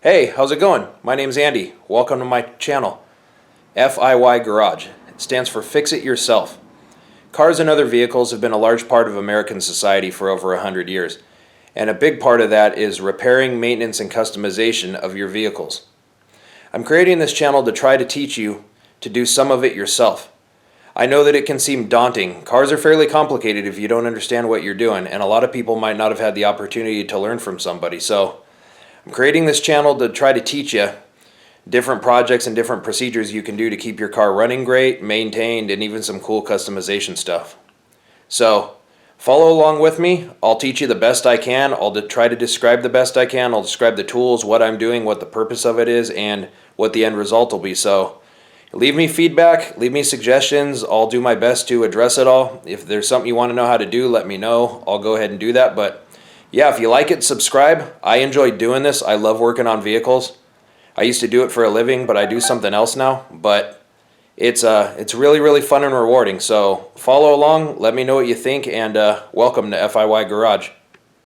Hey, how's it going? My name's Andy. Welcome to my channel, FiY Garage. It stands for Fix It Yourself. Cars and other vehicles have been a large part of American society for over 100 years, and a big part of that is repairing, maintenance, and customization of your vehicles. I'm creating this channel to try to teach you to do some of it yourself. I know that it can seem daunting. Cars are fairly complicated if you don't understand what you're doing, and a lot of people might not have had the opportunity to learn from somebody. So I'm creating this channel to try to teach you different projects and different procedures you can do to keep your car running great, maintained, and even some cool customization stuff. So follow along with me. I'll teach you the best I can. I'll try to describe the best I can. I'll describe the tools, what I'm doing, what the purpose of it is, and what the end result will be. So leave me feedback, leave me suggestions. I'll do my best to address it all. If there's something you want to know how to do, let me know. I'll go ahead and do that. But yeah, if you like it, subscribe. I enjoy doing this. I love working on vehicles. I used to do it for a living, but I do something else now. But it's really, really fun and rewarding. So follow along, let me know what you think, and welcome to FiY Garage.